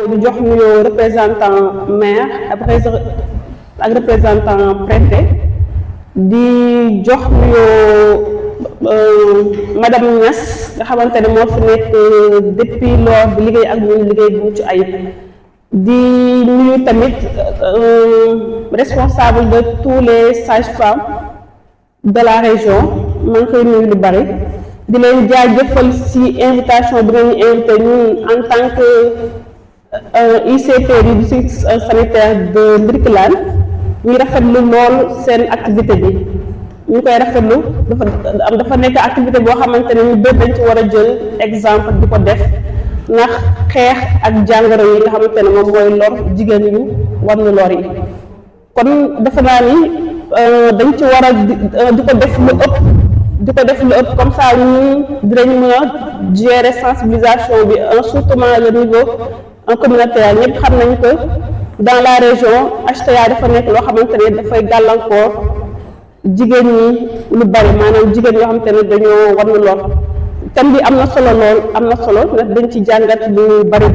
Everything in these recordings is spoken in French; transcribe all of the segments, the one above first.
di jox nuyoo représentant maire ak représentant préfet di jox nuyoo madame Niass nga xamante ne moo fi nekk depuis lors bi liggéey ak ñun liggéey bu mucc ayib di nuyu tamit responsable de tous les sages-femmes de la région maa ngi koy nuyu lu bari di leen jaajëfal ci invitation bi nga ñu invité ñun en tant que ICP du district sanitaire de Birkelane ñu rafetlu lool seen activité bi ñu koy rafetlu dafa nekk activité boo xamante ne ñu bëri dañ ci war a jël exemple di ko def ndax xeex ak jàngoro yi nga xamante ne moom mooy lor jigéen yu war ñu lor yi kon dafa naa ni dañ ci war a di ko def lu ëpp comme ça ñu dinañ mën a gérer sensibilisation bi surtout le niveau communautaire ñëpp xam nañ que dans la région HTA dafa nekk loo xamante ne dafay gàllankoor jigéen ñi lu bari maanaam jigéen yoo xamante ne dañoo war na lor thème bi am na solo lool am na solo ndax dañ ci jàngat lu bari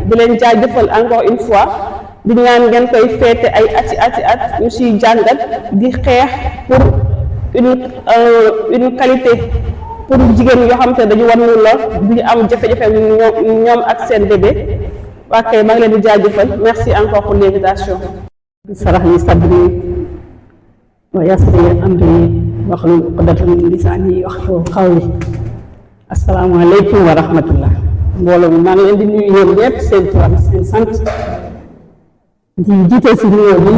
di leen jaajëfal encore une fois di ñaan ngeen koy féete ay at ñu siy jàngat di xeex pour une qualité pour jigéen yoo xamante ne dañu war na lor du ñu am jafe-jafe ñoom ak seen bébé waa kay maa ngi leen di jaajëfal merci encore pour l'invitation. sarax li sabri wa yasri amri wahlul uqdatan min lisani yafqahu qawli. asalaamaaleykum wa rahmatullah mbooloo mi maa ngi leen di nuyu yéen ñëpp seen tur ak seen sant di jiite si nuyoo bi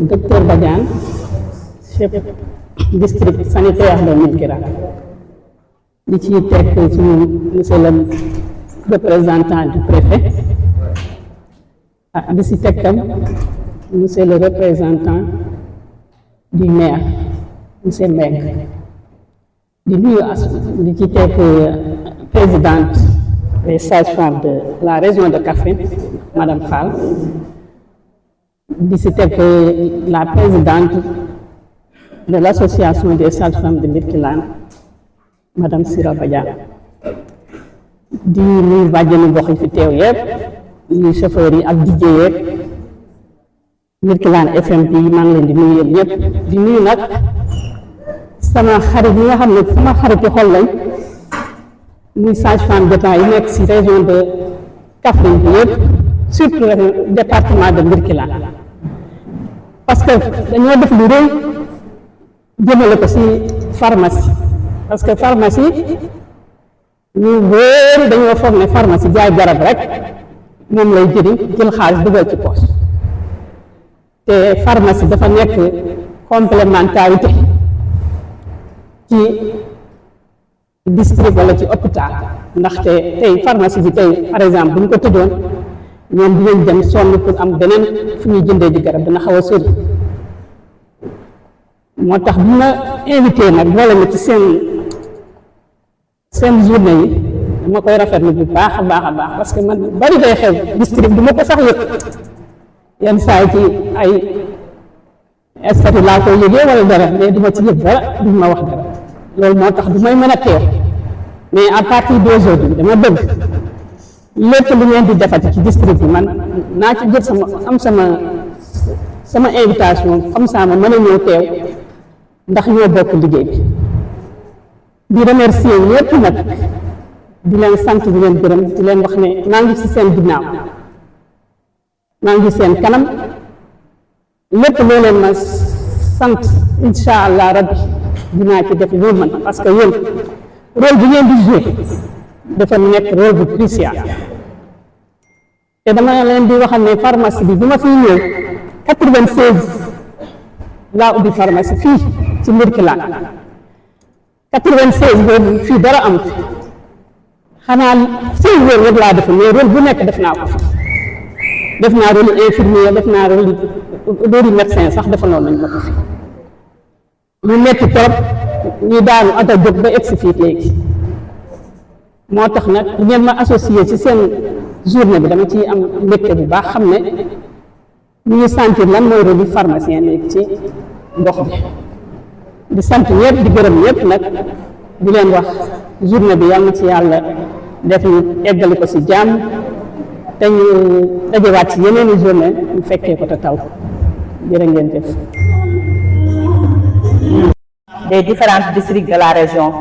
docteur Badiane chef district sanitaire de Birkelane di ci teg suñu monsieur le représentant du préfet di si teg tam monsieur le représentant du maire monsieur Mbengue di nuyu di ci teg présidente des sages-femmes de la région de Kaffrine madame Fall di si teg la présidente de l'association des sages-femmes de Birkelane madame Sira Badiane di nuyu bàjjenu gox yi fi teew yëpp nuyu chauffeurs yi ak DJ yëpp Birkelane FM bi maa ngi leen di nuyu yéen ñëpp di nuyu nag sama xarit yi nga xam ne sama xariti xol lañ muy sage-femme d'État yi nekk ci région de Kaffrine bi yëpp surtout département de Birkelane parce que dañoo def lu rëy jëmale ko ci pharmacie parce que pharmacie ñu bëri dañoo foog ne pharmacie jaay garab rek moom lay jëriñ jël xaalis dugal ci poche te pharmacie dafa nekk complémentarité ci district wala ci hôpital ndaxte tey pharmacie bi tey par exemple bu ñu ko tëjoon ñoom dinañ dem sonn pour am beneen fu ñuy jëndee ji garab dina xaw a sori moo tax bu ma invité nag boole ma ci seen journée yi dama koy rafetlu bu baax a baax parce que man bari day xew district du ma ko sax yëg yenn saa yi ci ay statut laa koy yëgee wala dara mais du ma ci yëg dara duñ ma wax dara loolu moo tax du may mën a teew mais à partir d'aujourd'hui dama bëgg lépp lu ngeen di defati ci district bi man naa ci jël sama invitation comme ça ma mën a ñëw teew ndax ñoo bokk liggéey bi di remercier ñëpp nag di leen sant di leen gërëm di leen wax ne maa ngi ci seen ginnaaw maa ngi seen kanam lépp loo leen ma sant incha allah rabbi dinaa ci def loo mën parce que yéen rôle bi ngeen di jouer dafa nekk rôle bu crucial te dama leen di waxal ne pharmacie bi ma fiy ñëw 96 laa ubbi pharmacie fii ci Birkelane 96 boobu fii dara am fi xanaa 6 jours rek laa defoon mais rôle bu nekk def naa ko fi def naa rôle infirmier def naa rôle médecin sax defaloon nañ ma ko fi ñu metti trop ñu daanu ata jóg ba egsi fii léegi moo tax nag bu ngeen ma associé ci seen journée bi dama ciy am mbégte bu baax xam ne ñu ngi sentir lan mooy rôle pharmacien nekk ci gox bi di sant ñëpp di gërëm ñëpp nag di leen wax journée bi yàlla na ci yàlla def ñu eggali ko ci jàmm te ñu dajewaat ci yeneen i journée ñu fekkee ko te taw jërë ngeen jëf. Des différents districts de la région,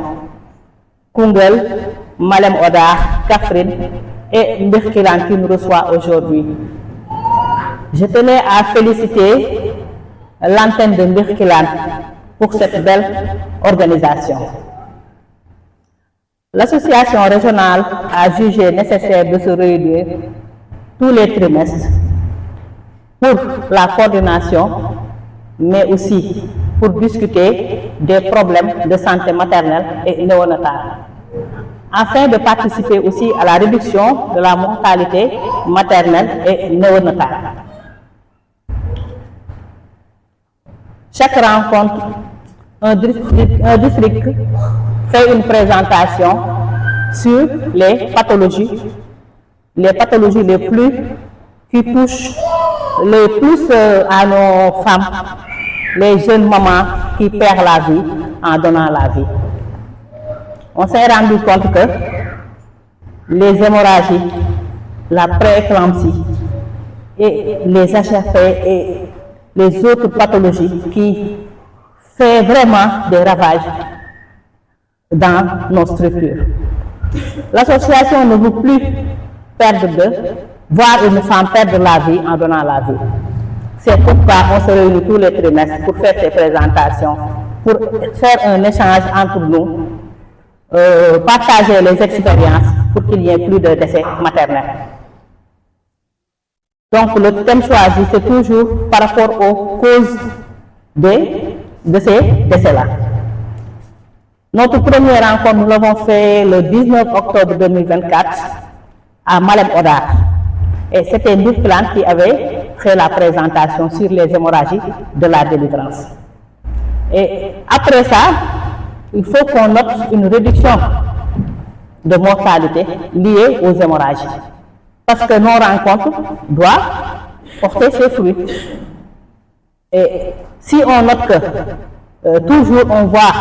Koungheul, Malem Hodar, Kaffrine et Birkelane qui nous reçoit aujourd'hui. Je tenais à féliciter l'antenne de Birkelane pour cette belle organisation. L'association régionale a jugé nécessaire de se réunir tous les trimestres pour la coordination, mais aussi pour discuter des problèmes de santé maternelle et néonatale, afin de participer aussi à la réduction de la mortalité maternelle et néonatale. Chaque rencontre, un district fait une présentation sur les pathologies les plus qui touchent le plus à nos femmes, les jeunes mamans qui perdent la vie en donnant la vie. On s'est rendu compte que les hémorragies, la prééclampsie et les HRP et les autres pathologies qui font vraiment des ravages dans nos structures. L'association ne veut plus voir une femme perdre la vie en donnant la vie. C'est pourquoi on se réunit tous les trimestres pour faire ces présentations, pour faire un échange entre nous, partager les expériences pour qu'il n'y ait plus de décès maternels. Donc le thème choisi, c'est toujours par rapport aux causes de ces décès-là. Notre première rencontre, nous l'avons fait le 19 octobre 2024 à Malem Hodar. Et c'était Birkelane qui avait fait la présentation sur les hémorragies de la délivrance. Et après ça, il faut qu'on note une réduction de mortalité liée aux hémorragies. Parce que nos rencontres doivent porter ses fruits. Et si on note que toujours on voit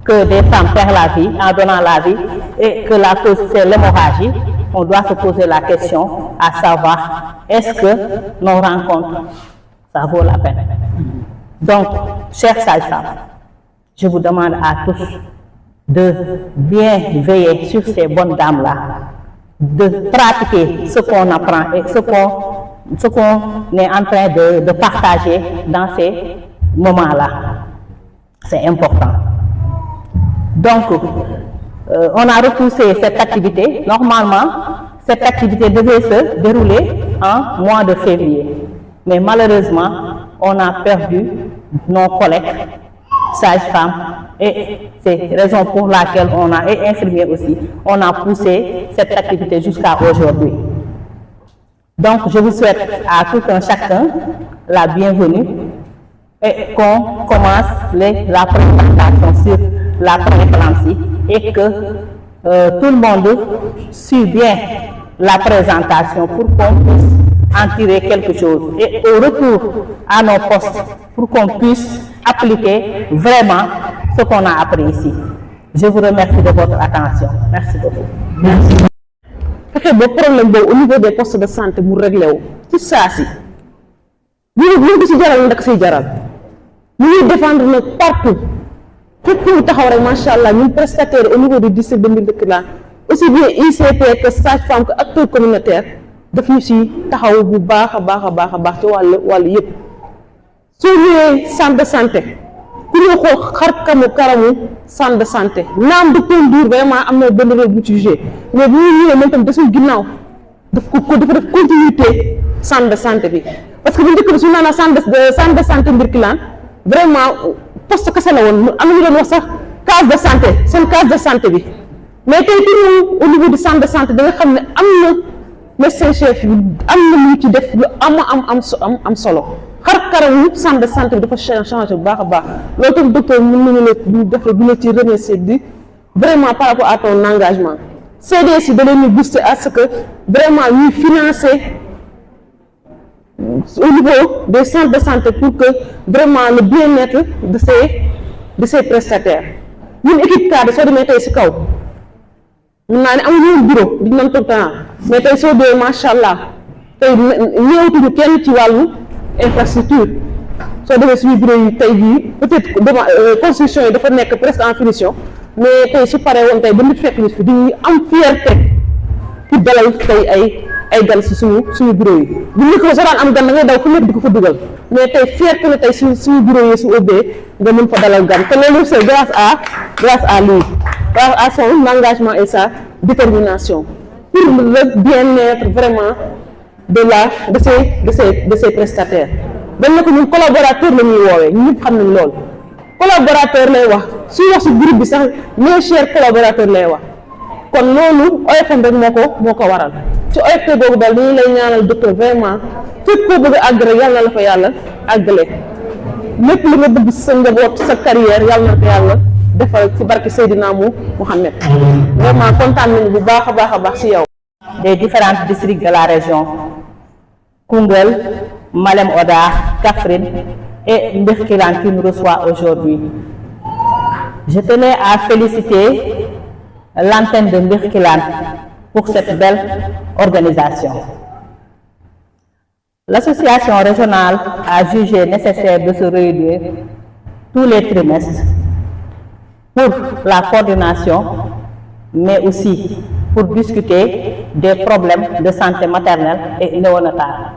que des femmes perdent la vie en donnant la vie et que la cause c'est l'hémorragie, on doit se poser la question à savoir est-ce que nos rencontres, ça vaut la peine. Donc, chers sages-femmes, je vous demande à tous de bien veiller sur ces bonnes dames-là, de pratiquer ce qu'on apprend et ce qu'on est en train de partager dans ces moments-là. C'est important. Donc, on a repoussé cette activité. Normalement, cette activité devait se dérouler en mois de février. Mais malheureusement, on a perdu nos collègues sages-femmes et c'est la raison pour laquelle on a, et infirmiers aussi, on a poussé cette activité jusqu'à aujourd'hui. Donc, je vous souhaite à tout un chacun la bienvenue et qu'on commence la présentation sur la prééclampsie et que tout le monde suit bien la présentation pour qu'on puisse en tirer quelque chose. Et au retour à nos postes, pour qu'on puisse appliquer vraiment ce qu'on a appris ici. Je vous remercie de votre attention. Merci beaucoup. Merci. fexe ba problème boobu au niveau des postes de santé mu réglé wu ci saa si ñu ko ci jaral ndak siy jaral ñu ngi défendre nag partout fépp mu taxaw rek macha allah ñun prestataires au niveau du district de Birkelane aussi bien ICP que sage-femme que acteur communautaire daf ñu si taxaw bu baax a baax ci wàllu yëpp soo ñëwee centre de santé ku ñu xool karamu centre de santé naam docteur Ndour vraiment am na benn rôle bu ci joué mais bu ñu ñëwee moom tam desul ginnaaw dafa def continuité centre de santé bi parce que bu njëkk bi su ñu naan centre de santé Birkelane vraiment poste kese la woon am na ñu doon wax sax case de santé seen case de santé bi mais tey pour au niveau du centre de santé da nga xam ne am na médecin chef bi am na lu ci def lu am solo xar karamu centre de santé bi dafa changé bu baax a baax loolu tam docteur mën nañu la ci remercier di vraiment par rapport à ton engagement CDS da leen ñu booster à ce que vraiment ñuy financer au niveau des centres de santé pour que vraiment le bien-être de ces prestataires ñun équipe cadre soo demee tey si kaw mun naa ne amuñu bureau di nan tout le temps mais tey soo dee macha allah tey ñëwatuñu kenn ci wàllu infrastructure soo demee suñu bureau yi tey jii peut-être construction yi dafa nekk presque en finition mais tey su paree woon tey ba nit fekk nit fi di am fierté pour dalal tey ay gan si suñu bureau yi bu ñu ko soo daan am gan da ngay daw ku nekk di ko fa dugal mais tey fierté na tey suñu bureau yi su ubbee nga mën fa dalal gan te loolu c'est grâce à lui, grâce à son engagement et sa détermination pour le bien-être vraiment de ses prestataires. dañ ne ko ñun collaborateur la ñuy woowee ñu ñëpp xam nañ loolu collaborateur lay wax su wax si groupe bi sax mes chers collaborateurs lay wax kon loolu oyofam rek moo ko waral ci oyofte boobu daal dañu lay ñaanal docteur vraiment fépp koo bëgg a àgg rek yàlla na la fa yàlla àggale lépp li nga bëgg sa njaboot sa carrière yàlla na ko yàlla defal ci barke Seydina Mouhamed vraiment kontaan nañu bu baax a baax ci yow. Des différents districts de la région Koungheul, Malem Hodar, Kaffrine et Birkelane qui nous reçoit aujourd'hui. Je tenais à féliciter l'antenne de Birkelane pour cette belle organisation. L'association régionale a jugé nécessaire de se réunir tous les trimestres pour la coordination, mais aussi pour discuter des problèmes de santé maternelle et néonatale,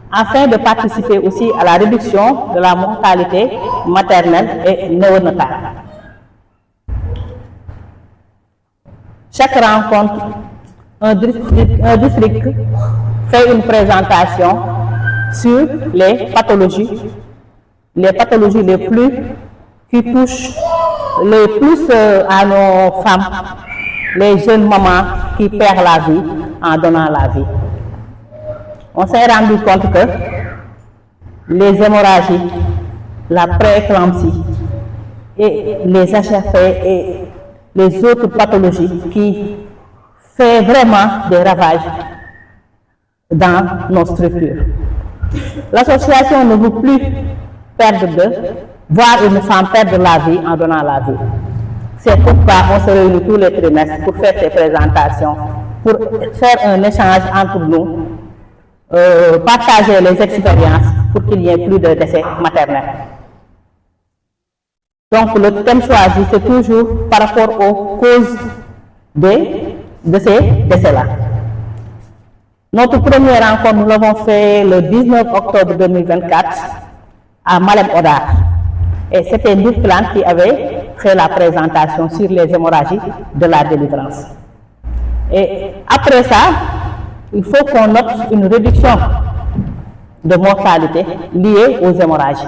afin de participer aussi à la réduction de la mortalité maternelle et néonatale. Chaque rencontre, un district fait une présentation sur les pathologies les plus qui touchent le plus à nos femmes, les jeunes mamans qui perdent la vie en donnant la vie. On s'est rendu compte que les hémorragies, la prééclampsie et les HFP et les autres pathologies qui font vraiment des ravages dans nos structures. L'association ne veut plus voir une femme perdre la vie en donnant la vie. C'est pourquoi on se réunit tous les trimestres pour faire ces présentations, pour faire un échange entre nous, partager les expériences pour qu'il n'y ait plus de décès maternels. Donc le thème choisi, c'est toujours par rapport aux causes de ces décès-là. Notre première rencontre, nous l'avons fait le 19 octobre 2024 à Malem Hodar. Et c'était Birkelane qui avait fait la présentation sur les hémorragies de la délivrance. Et après ça, il faut qu'on note une réduction de mortalité liée aux hémorragies.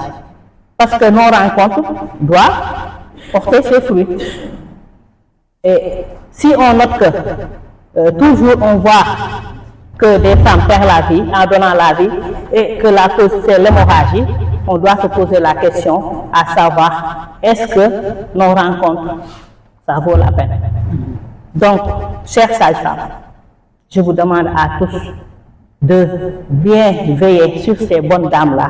Parce que nos rencontres doivent porter ses fruits. Et si on note que toujours on voit que des femmes perdent la vie en donnant la vie et que la cause c'est l'hémorragie, on doit se poser la question à savoir est-ce que nos rencontres, ça vaut la peine. Donc, chers sages-femmes, je vous demande à tous de bien veiller sur ces bonnes dames-là,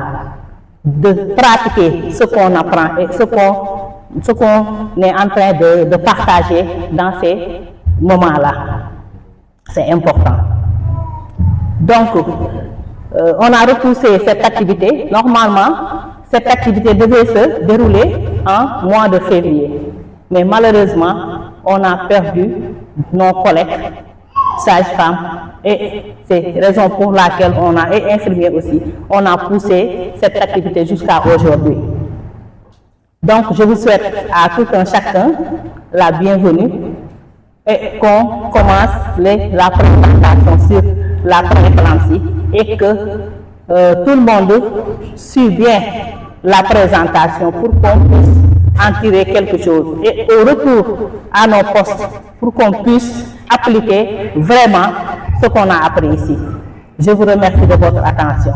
de pratiquer ce qu'on apprend et ce qu'on est en train de partager dans ces moments-là. C'est important. Donc, on a repoussé cette activité. Normalement, cette activité devait se dérouler en mois de février. Mais malheureusement, on a perdu nos collègues sages-femmes et c'est la raison pour laquelle on a, et infirmiers aussi, on a poussé cette activité jusqu'à aujourd'hui. Donc, je vous souhaite à tout un chacun la bienvenue et qu'on commence la présentation sur la prééclampsie et que tout le monde suit bien la présentation pour qu'on puisse en tirer quelque chose. Et au retour à nos postes, pour qu'on puisse appliquer vraiment ce qu'on a appris ici. Je vous remercie de votre attention.